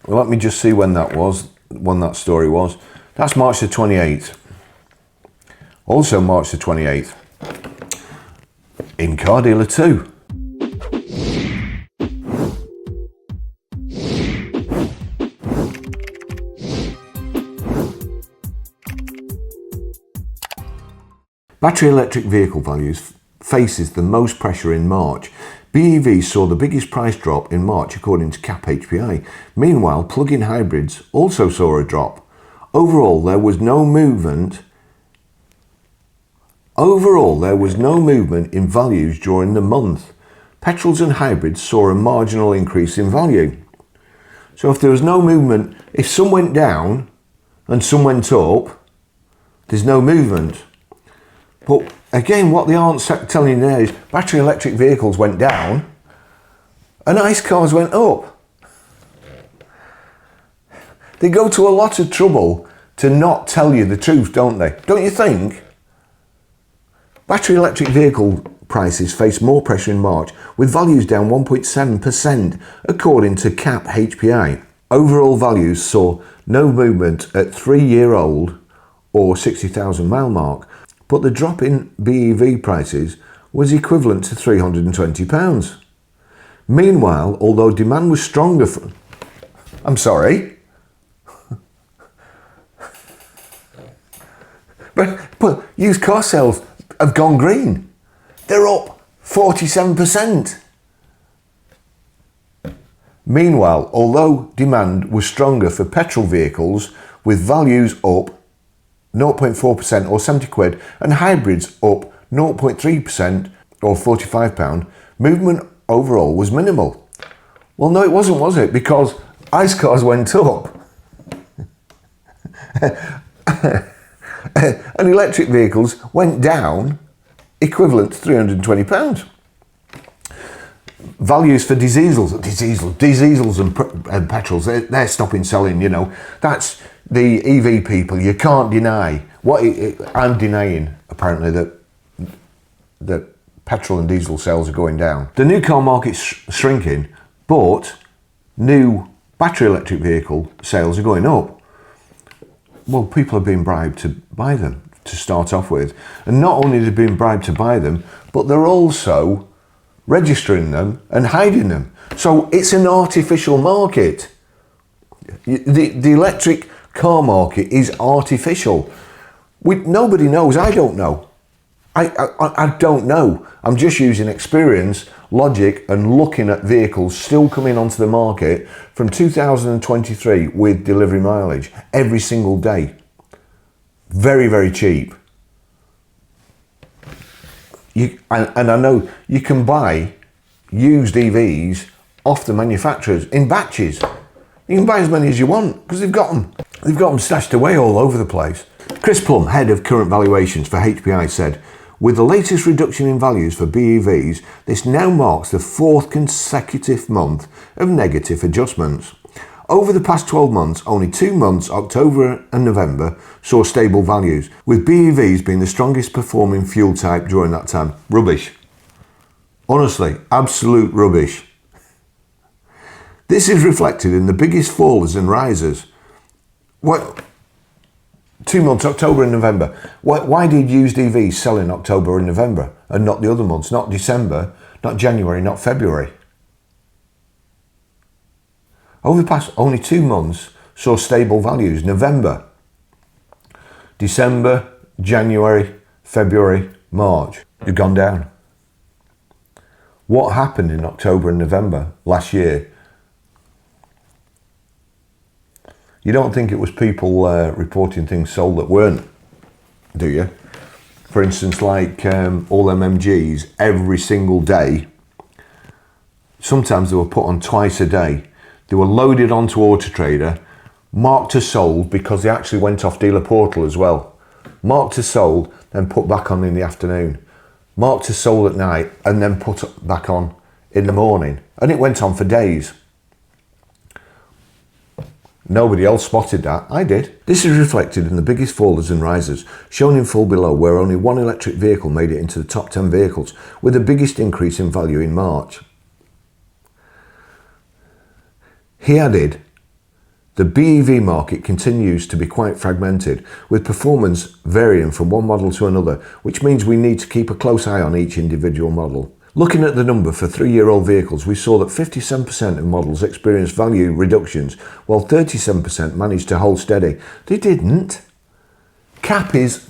Well, let me just see when that story was. That's March the 28th. Also March the 28th. In Car Dealer 2. Battery electric vehicle values faces the most pressure in March. BEVs saw the biggest price drop in March according to CAP HPI. Meanwhile, plug-in hybrids also saw a drop. Overall, there was no movement in values during the month. Petrols and hybrids saw a marginal increase in value. So if there was no movement, if some went down and some went up, there's no movement. But again, what they aren't telling you there is battery electric vehicles went down and ICE cars went up. They go to a lot of trouble to not tell you the truth, don't they? Don't you think? Battery electric vehicle prices face more pressure in March, with values down 1.7% according to CAP HPI. Overall values saw no movement at 3-year-old or 60,000 mile mark, but the drop in BEV prices was equivalent to £320. Meanwhile, although demand was stronger for... I'm sorry? But used car sales have gone green. They're up 47%. Meanwhile, although demand was stronger for petrol vehicles, with values up 0.4% or 70 quid and hybrids up 0.3% or £45, movement overall was minimal. Well, no, it wasn't, was it? Because ICE cars went up. And electric vehicles went down, equivalent to £320. Values for diesels and petrols, they're stopping selling, you know. That's the EV people. You can't deny. I'm denying, apparently, that petrol and diesel sales are going down. The new car market's shrinking, but new battery electric vehicle sales are going up. Well, people are being bribed to buy them to start off with. And not only are they being bribed to buy them, but they're also registering them and hiding them. So it's an artificial market. The electric car market is artificial. Nobody knows. I don't know. I don't know. I'm just using experience, logic, and looking at vehicles still coming onto the market from 2023 with delivery mileage every single day. Very, very cheap. And I know you can buy used EVs off the manufacturers in batches. You can buy as many as you want because they've got them. They've got them stashed away all over the place. Chris Plum, head of current valuations for HPI, said, "With the latest reduction in values for BEVs, this now marks the 4th consecutive month of negative adjustments. Over the past 12 months, only 2 months, October and November, saw stable values, with BEVs being the strongest performing fuel type during that time." Rubbish. Honestly, absolute rubbish. This is reflected in the biggest fallers and risers. What? 2 months, October and November. Why did used EVs sell in October and November and not the other months? Not December, not January, not February. Over the past only 2 months saw stable values. November, December, January, February, March. You've gone down. What happened in October and November last year? You don't think it was people reporting things sold that weren't, do you? For instance, like all them MGs, every single day. Sometimes they were put on twice a day. They were loaded onto Auto Trader, marked as sold because they actually went off dealer portal as well. Marked as sold, then put back on in the afternoon. Marked as sold at night and then put back on in the morning. And it went on for days. Nobody else spotted that. I did. This is reflected in the biggest fallers and risers, shown in full below, where only one electric vehicle made it into the top 10 vehicles, with the biggest increase in value in March. He added, The BEV market continues to be quite fragmented, with performance varying from one model to another, which means we need to keep a close eye on each individual model. Looking at the number for 3-year-old vehicles, we saw that 57% of models experienced value reductions, while 37% managed to hold steady. They didn't. CAP is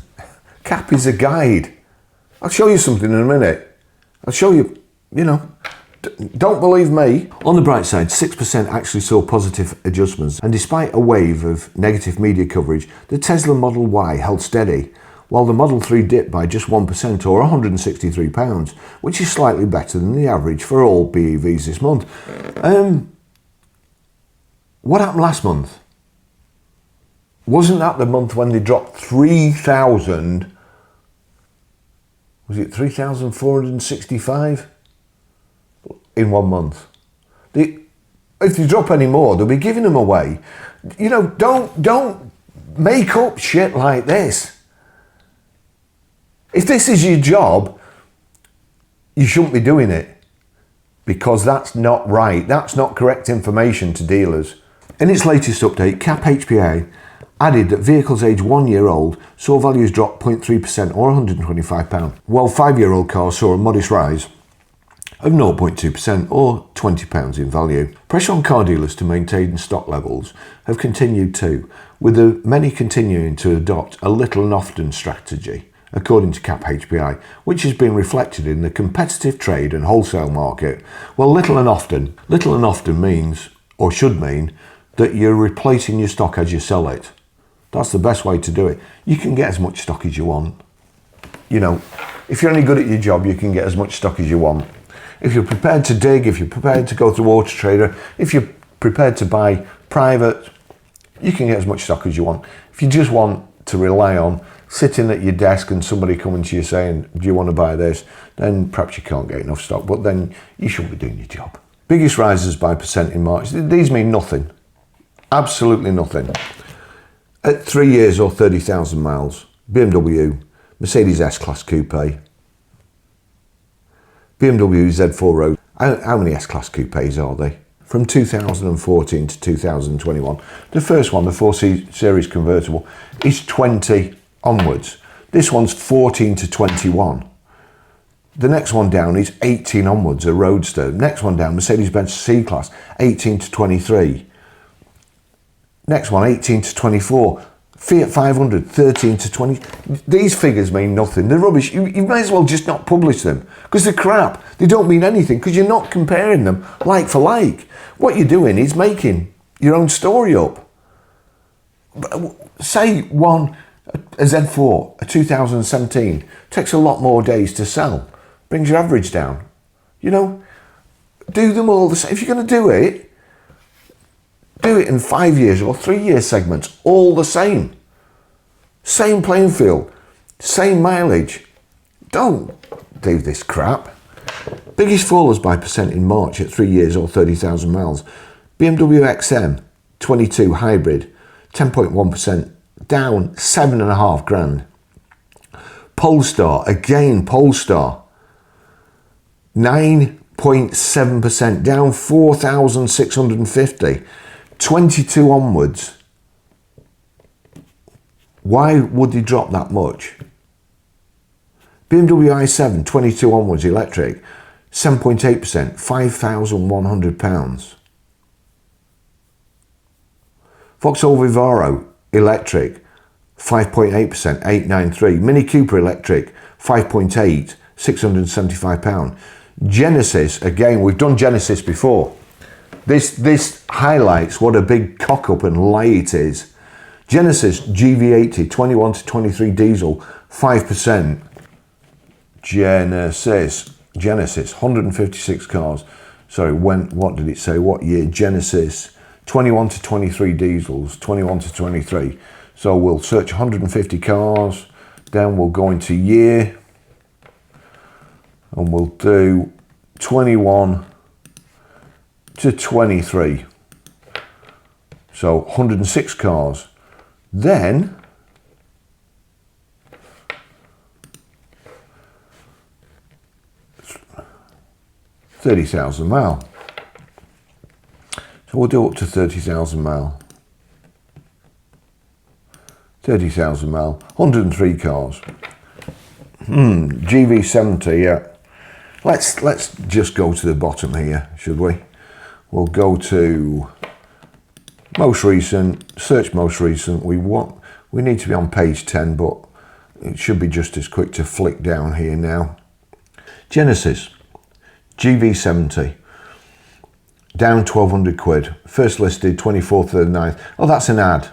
a guide. I'll show you something in a minute. I'll show you, don't believe me. On the bright side, 6% actually saw positive adjustments, and despite a wave of negative media coverage, the Tesla Model Y held steady, while the Model 3 dipped by just 1% or £163, which is slightly better than the average for all BEVs this month. What happened last month? Wasn't that the month when they dropped 3,000? Was it 3,465 in 1 month? If they drop any more, they'll be giving them away. Don't make up shit like this. If this is your job, you shouldn't be doing it, because that's not right. That's not correct information to dealers. In its latest update, CAP HPA added that vehicles aged 1 year old saw values drop 0.3% or £125, while 5-year-old cars saw a modest rise of 0.2% or £20 in value. Pressure on car dealers to maintain stock levels have continued too, with the many continuing to adopt a little and often strategy, according to CAP HPI, which has been reflected in the competitive trade and wholesale market. Well, little and often means, or should mean, that you're replacing your stock as you sell it. That's the best way to do it. You can get as much stock as you want. If you're any good at your job, you can get as much stock as you want. If you're prepared to dig, if you're prepared to go through Auto Trader, if you're prepared to buy private, you can get as much stock as you want. If you just want to rely on sitting at your desk and somebody coming to you saying, do you want to buy this? Then perhaps you can't get enough stock, but then you shouldn't be doing your job. Biggest rises by percent in March. These mean nothing. Absolutely nothing. At 3 years or 30,000 miles, BMW, Mercedes S-Class Coupe, BMW Z4 Road. How many S-Class Coupes are they? From 2014 to 2021. The first one, the 4 Series convertible, is 20 onwards. This one's 14 to 21. The next one down is 18 onwards, a Roadster. Next one down, Mercedes-Benz C-Class, 18 to 23. Next one, 18 to 24. Fiat 500, 13 to 20. These figures mean nothing. They're rubbish. You may as well just not publish them, because they're crap. They don't mean anything, because you're not comparing them like for like. What you're doing is making your own story up. Say a Z4, a 2017, takes a lot more days to sell, brings your average down. Do them all the same. If you're going to do it in 5 years or 3 year segments, all the same. Same playing field, same mileage. Don't do this crap. Biggest fallers by percent in March at 3 years or 30,000 miles. BMW XM 22 hybrid, 10.1%, down 7.5 grand. Polestar, 9.7%, down 4,650. 22 onwards. Why would they drop that much? BMW i7, 22 onwards electric, 7.8%, £5,100. Vauxhall Vivaro electric, 5.8%, 893. Mini Cooper electric, 5.8, £675. Genesis, again, we've done Genesis before. This highlights what a big cock-up and lie it is. Genesis GV80, 21 to 23 diesel, 5%. Genesis, 156 cars. Sorry, what did it say? What year? Genesis, 21 to 23 diesels, 21 to 23. So we'll search 150 cars, then we'll go into year, and we'll do 21 to 23. So 106 cars. Then £30,000 mile. So we'll do up to 30,000 mile. 30,000 mile, 103 cars. GV70, yeah. Let's just go to the bottom here, should we? We'll go to most recent, search most recent. We need to be on page 10, but it should be just as quick to flick down here now. Genesis, GV70, down 1,200 quid. First listed 24th of the 9th. Oh, that's an ad.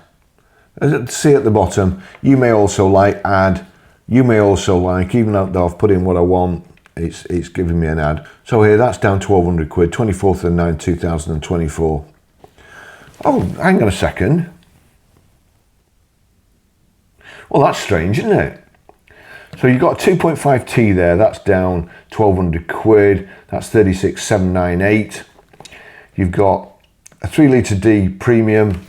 See at the bottom, you may also like ad. You may also like, even though I've put in what I want, it's giving me an ad. So here, that's down 1,200 quid, 24th of the 9th, 2024. Oh, hang on a second. Well, that's strange, isn't it? So you've got a 2.5T there, that's down 1,200 quid, that's 36,798. You've got a 3 litre D premium,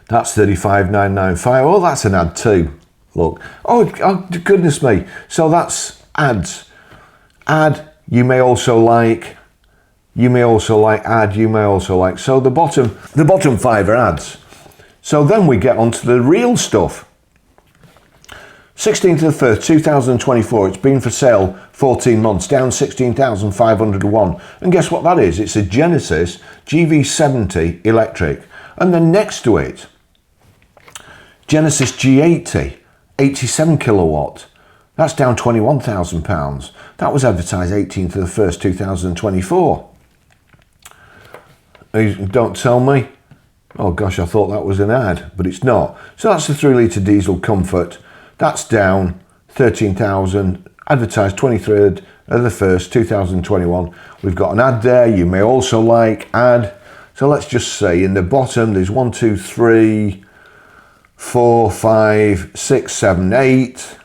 that's 35,995. Oh, that's an ad too. Look, oh goodness me. So that's ads. Ad, you may also like, you may also like, ad, you may also like. So the bottom 5 are ads. So then we get onto the real stuff. 16th of the 1st, 2024, it's been for sale 14 months, down 16,501. And guess what that is? It's a Genesis GV70 electric. And then next to it, Genesis G80, 87 kilowatt. That's down £21,000. That was advertised 18th of the 1st, 2024. Don't tell me. Oh gosh, I thought that was an ad, but it's not. So that's the 3 litre diesel Comfort. That's down 13,000, advertised 23rd of the 1st, 2021. We've got an ad there. You may also like ad. So let's just say in the bottom, there's 1, 2, 3, 4, 5, 6, 7, 8.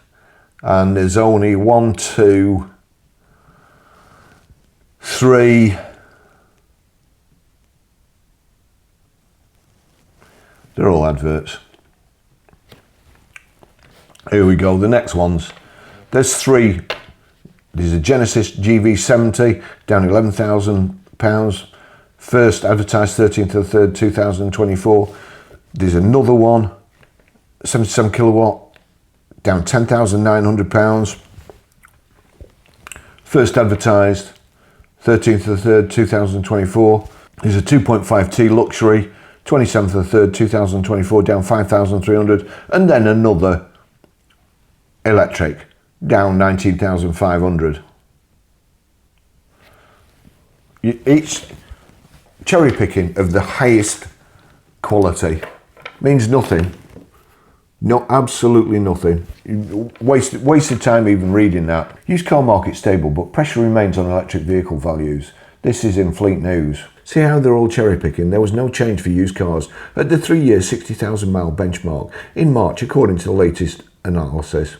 And there's only 1, 2, 3. They're all adverts. Here we go, the next ones. There's 3. There's a Genesis GV70, down £11,000. First advertised 13th of the 3rd, 2024. There's another one, 77 kilowatt, down £10,900. First advertised 13th of the 3rd, 2024. There's a 2.5T luxury, 27th of the 3rd, 2024, down 5,300. And then another electric, down 19,500. It's cherry picking of the highest quality. Means nothing. No, absolutely nothing. Wasted time even reading that. Used car market stable, but pressure remains on electric vehicle values. This is in Fleet News. See how they're all cherry picking? There was no change for used cars at the 3-year 60,000 mile benchmark in March, according to the latest analysis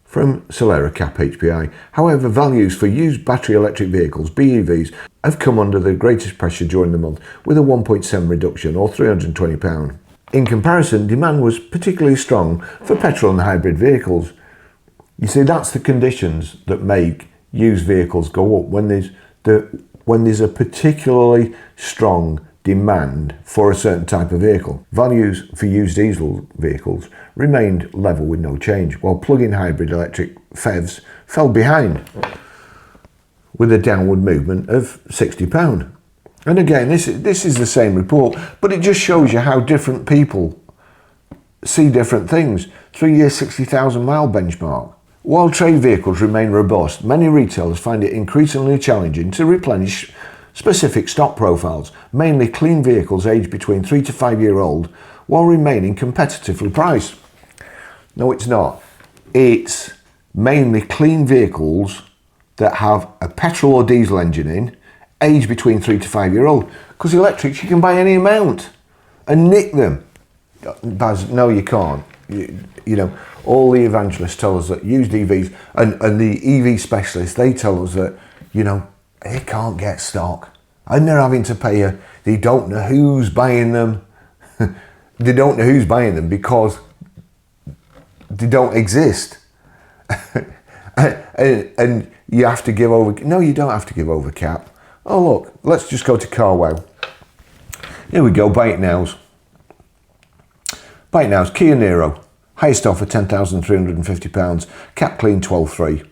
from Solera Cap HPI. However, values for used battery electric vehicles, BEVs, have come under the greatest pressure during the month, with a 1.7 reduction, or £320. In comparison, demand was particularly strong for petrol and hybrid vehicles. You see, that's the conditions that make used vehicles go up. When there's a particularly strong demand for a certain type of vehicle. Values for used diesel vehicles remained level with no change, while plug-in hybrid electric PHEVs fell behind with a downward movement of £60. And again, this is the same report, but it just shows you how different people see different things. 3-year 60,000 mile benchmark. While trade vehicles remain robust, many retailers find it increasingly challenging to replenish specific stock profiles, mainly clean vehicles aged between 3 to 5 year old, while remaining competitively priced. No, it's not. It's mainly clean vehicles that have a petrol or diesel engine in, aged between 3 to 5 year old. Because electrics, you can buy any amount and nick them. Baz, no, you can't. You know, all the evangelists tell us that used EVs and the EV specialists, they tell us that, you know, they can't get stock and they're having to pay they don't know who's buying them. They don't know who's buying them because they don't exist. and you have to give over. No, you don't have to give over cap. Oh, look, let's just go to CarWow. Here we go, buy it nows. Right now, it's Kia Niro. Highest offer, £10,350. Cap clean, 12.3.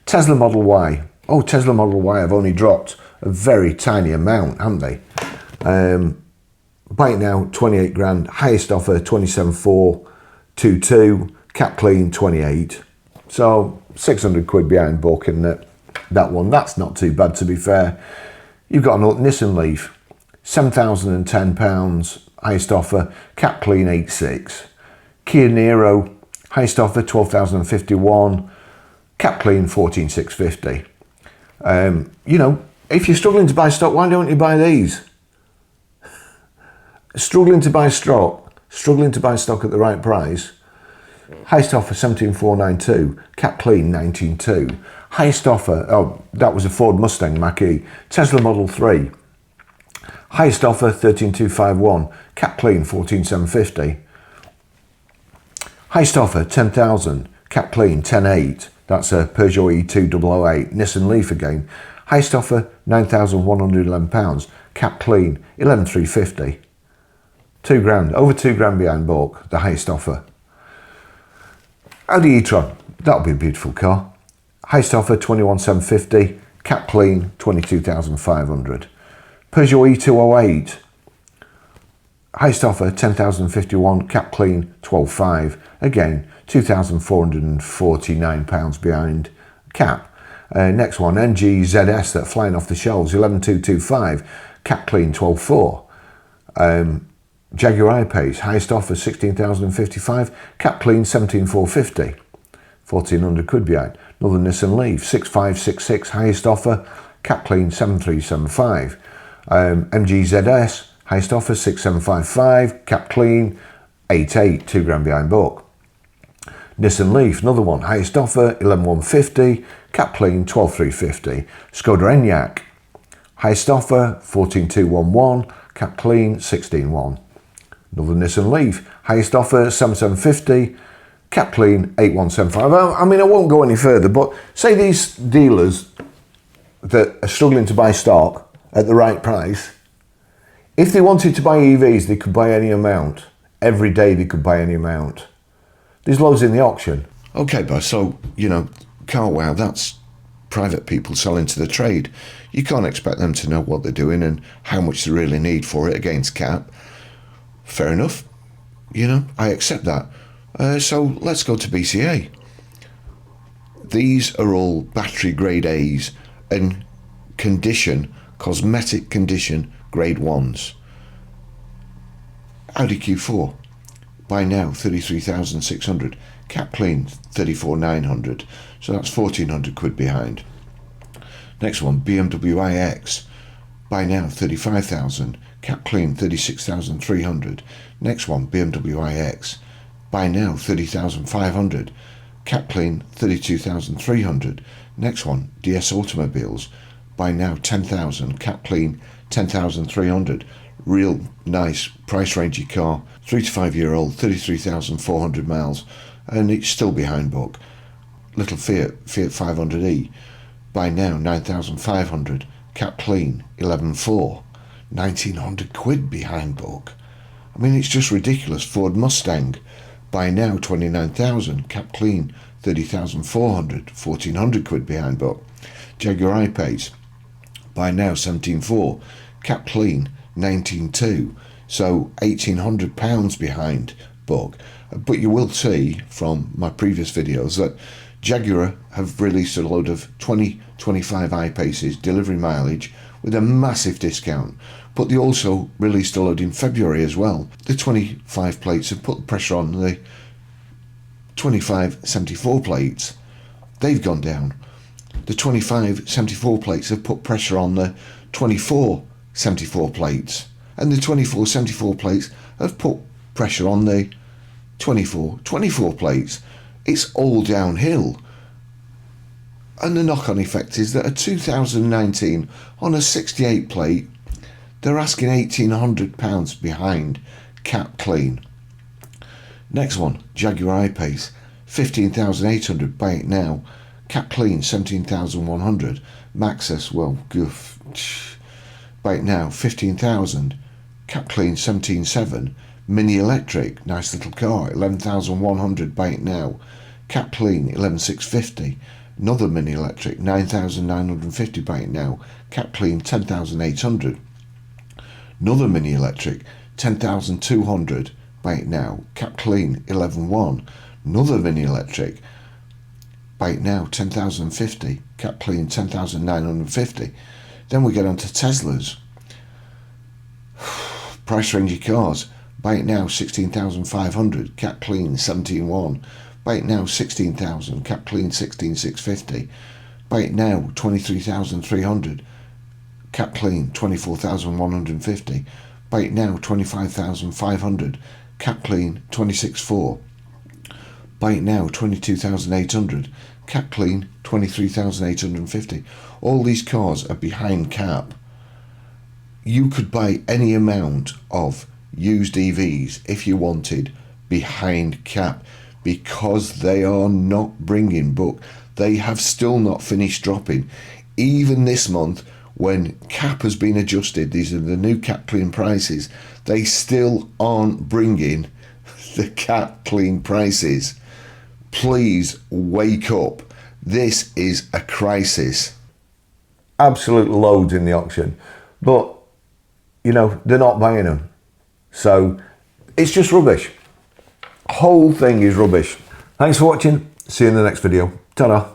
Tesla Model Y. Oh, Tesla Model Y have only dropped a very tiny amount, haven't they? Right now, 28 grand. Highest offer, 27,422. Cap clean, 28. So 600 quid behind book in that one. That's not too bad, to be fair. You've got an Nissan Leaf, £7,010. Highest offer, cap clean, 8.6. Kia Niro, highest offer, 12,051. Cap clean, 14,650. You know, if you're struggling to buy stock, why don't you buy these? Struggling to buy stock at the right price. Highest offer, 17,492. Cap clean, 19,2. Highest offer, oh, that was a Ford Mustang Mach-E. Tesla Model 3. Highest offer, 13,251. Cap clean, 14,750. Highest offer, 10,000. Cap clean, 10,8. That's a Peugeot E2008. Nissan Leaf again. Highest offer, £9,111. Cap clean, 11,350. 2 grand, over 2 grand behind book, the highest offer. Audi e-tron, that'll be a beautiful car. Highest offer, 21,750. Cap clean, 22,500. Peugeot E208. Highest offer, 10,051. Cap clean, 12,500. Again, £2,449 behind cap. Next one, NG ZS that are flying off the shelves, 11,225. Cap clean, 12,400. Jaguar I-Pace, highest offer, 16,055. Cap clean, 17,450. 1,400 quid behind. Another Nissan Leaf, 6,566. Highest offer, cap clean, 7,375. MG ZS, highest offer, 6,755. Cap clean, 8,800. 2 grand behind book. Nissan Leaf, another one, highest offer, 11,150. Cap clean, 12,350. Skoda Enyaq, highest offer, 14,211. Cap clean, 16,100. Another Nissan Leaf, highest offer, 7,750. Cap clean, 8,175. I mean, I won't go any further, but say these dealers that are struggling to buy stock at the right price, if they wanted to buy EVs, they could buy any amount. Every day they could buy any amount. There's loads in the auction. Okay, boss, so, you know, car wow, that's private people selling to the trade. You can't expect them to know what they're doing and how much they really need for it against cap. Fair enough. You know, I accept that. So let's go to BCA. These are all battery grade A's and cosmetic condition grade 1s. Audi Q4, buy now 33,600. Cap clean 34,900. So that's 1,400 quid behind. Next one, BMW iX, buy now 35,000. Cap clean 36,300. Next one, BMW iX, buy now 30,500. Cap clean 32,300. Next one, DS Automobiles, buy now 10,000. Cap clean 10,300. Real nice price rangey car, 3 to 5 year old, 33,400 miles, and it's still behind book. Little Fiat 500e, buy now 9,500. Cap clean 11,400. 1,900 quid behind book. I mean, it's just ridiculous. Ford Mustang, buy now 29,000. Cap clean 30,400. 1,400 quid behind book. Jaguar I-Pace, buy now 17,400. Cap clean 19,200. So £1,800 behind book. But you will see from my previous videos that Jaguar have released a load of 2025 I-Paces, delivery mileage, with a massive discount. But they also released a load in February as well. The 25 plates have put pressure on the 2574 plates. They've gone down. The 2574 plates have put pressure on the 2474 plates. And the 2474 plates have put pressure on the 2424 plates. It's all downhill. And the knock-on effect is that a 2019 on a 68 plate, they're asking £1,800 behind cap clean. Next one, Jaguar I-Pace, 15,800, buy it now. Cap clean, 17,100. Maxus, well, goof, buy it now, 15,000. Cap Clean 17.7. Mini electric, nice little car, 11,100 buy it now. Cap Clean 11,650. Another mini electric, 9,950 buy it now. Cap Clean 10,800. Another mini electric, 10,200 buy it now. Cap Clean 11.1. Another mini electric, buy it now 10,050. Cap Clean 10,950. Then we get on to Teslas. Price range of cars. Buy it now 16,500. Cap Clean 17.1. Buy it now 16,000. Cap Clean 16,650. Buy it now 23,300. Cap Clean 24,150. Buy it now 25,500. Cap Clean 26,400. Buy it now 22,800. Cap Clean 23,850. All these cars are behind cap. You could buy any amount of used EVs if you wanted behind cap, because they are not bringing book. They have still not finished dropping. Even this month, when cap has been adjusted, these are the new Cap Clean prices, they still aren't bringing the Cap Clean prices. Please wake up. This is a crisis. Absolute loads in the auction, but you know, they're not buying them. So it's just rubbish. Whole thing is rubbish. Thanks for watching. See you in the next video. Ta-da.